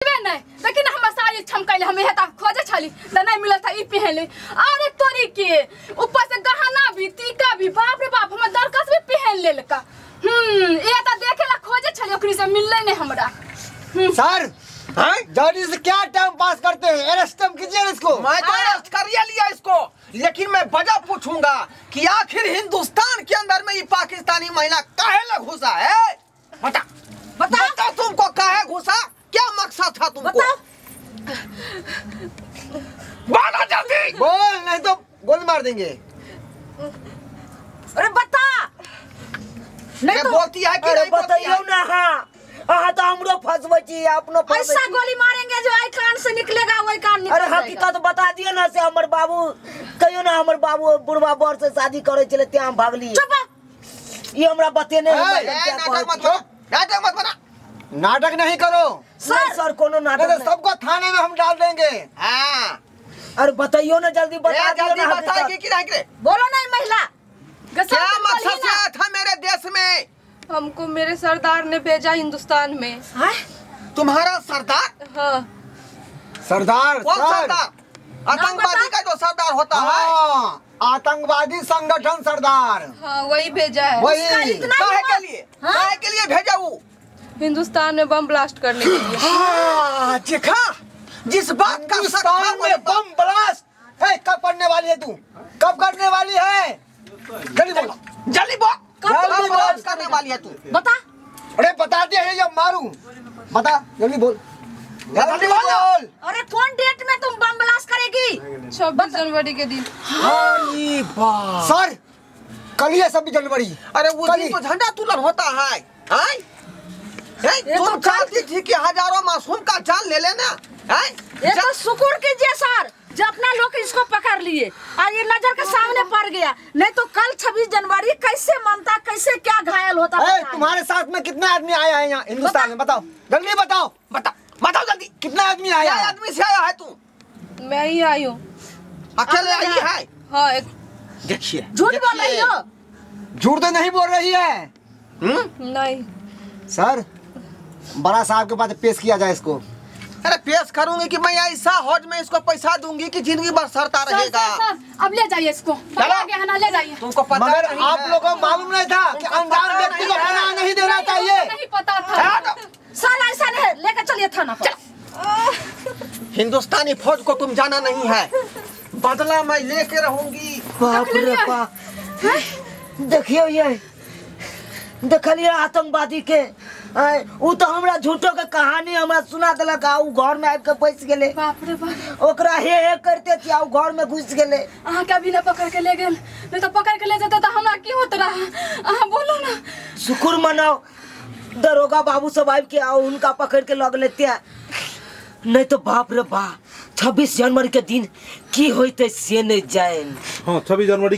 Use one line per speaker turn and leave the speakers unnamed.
नहीं लेकिन हम सारी छमकैले हम हेता खोजे छली त नहीं मिलत था ई पहनले। अरे तोरी के ऊपर से गहना भी टीका भी बाप रे बाप हम दरकस भी पहन लेल का। ए त देखेला खोजे छली ओकरी से मिलले नहीं हमरा।
सर जॉनी से क्या टाइम पास करते हैं? अरेस्ट कीजिए इसको।
मैं तो अरेस्ट कर लिया इसको, लेकिन मैं वजह पूछूंगा कि आखिर हिंदुस्तान के अंदर में ये पाकिस्तानी महिला काहे लग घुसा है? बता बता बता तुमको काहे घुसा, क्या मकसद था तुमको? बोलो जल्दी
बोल, नहीं तो गोली मार देंगे।
अरे बता
नहीं तो बोलती है कि नहीं
बताइयो ना। हाँ तो हमरो फंसवे छी अपनो
ऐसा गोली मारेंगे जो आई कान से निकलेगा वही कान निकल।
अरे हकीकत बता दियो ना से हमर बाबू कहियो ना हमर बाबू बुढ़वा बर से शादी करे चले ते हम भागली।
चुप
ये हमरा बतेने
नाटक मत बना।
नाटक नहीं करो
सर कोनो नाटक
सबको थाने में हम डाल देंगे।
हाँ
अरे बताइयो ना जल्दी बता दियो ना।
बताएगी कि नहीं?
बोलो नहीं महिला
क्या मकसद से आया था मेरे देश में?
हमको मेरे सरदार ने भेजा हिंदुस्तान में।
तुम्हारा सरदार?
हाँ।
सरदार?
कौन सरदार? आतंकवादी का जो सरदार होता है?
आतंकवादी संगठन सरदार।
हाँ वही भेजा है।
वही
काहे के लिए? काहे के लिए भेजा वो?
हिंदुस्तान में बम ब्लास्ट करने के लिए।
हाँ देखा, जिस बात का
हिंदुस्तान में बम ब्लास्ट कब करने वाली है तू? कब करने वाली है? जल्दी बोल,
जल्दी बोल। कब ब्लास्ट करने वाली है तू?
बता।
अरे बता दे या मारूं? बता जल्दी बोल, जल्दी बोल।
अरे कौन डेट में तुम बम ब्लास्ट करेगी?
26 जनवरी के दिन।
सर कल ही है 26 जनवरी।
अरे वो दिन तो झंडा तोलन होता है। तुम चाहती थी कि हजारों मासूम का जान ले लेना।
ये तो शुक्र कीजिए सर जो अपना लोग इसको पकड़ लिए और ये नजर के सामने पड़ गया, नहीं तो कल 26 जनवरी कैसे मनता, कैसे क्या घायल होता।
तुम्हारे साथ में कितने आदमी आया है यहाँ हिंदुस्तान में? बताओ जल्दी बताओ।
बताओ जल्दी,
कितना आदमी आया?
क्या आदमी से आया है तू?
मैं ही आई हूँ।
अकेले आई है?
हाँ एक।
देखिए
झूठ बोल रही हो।
झूठ तो नहीं बोल रही है।
नहीं
सर बड़ा साहब के पास पेश किया जाए इसको।
अरे पेश करूंगी कि मैं ऐसा हौज में इसको पैसा दूंगी कि जिंदगी भर सरता रहेगा।
अब ले जाइए इसको, गहना ले जाइए।
तुमको पता
मगर
नहीं
आप लोगों को मालूम नहीं था कि अनजान व्यक्ति को पनाह नहीं देना चाहिए?
नहीं पता था।
साला ऐसा नहीं, लेकर चलिए थाना पर।
हिंदुस्तानी फौज को तुम जाना नहीं है, बदला मैं लेके रहूंगी।
बाप रे बाप, देखियो ये देखलिए आतंकवादी के वो तो हमरा झूठो के कहानी हमरा सुना देलक। उ घर में आके बैठ गेले।
बाप रे बाप,
ओकरा हे करते थे उ घर में घुस गेले।
अहाँ के अभी न पकड़ के ले गेल, नहीं तो पकड़ के ले जाते तो हमरा की होत रहा? अहाँ बोलो ना।
शुक्र मनाओ दरोगा बाबू सब आब के उनका पकड़ के लग लेते, नहीं तो बाप रे बाप 26 जनवरी के दिन की होते से नहीं जाए।
हाँ 26 जनवरी के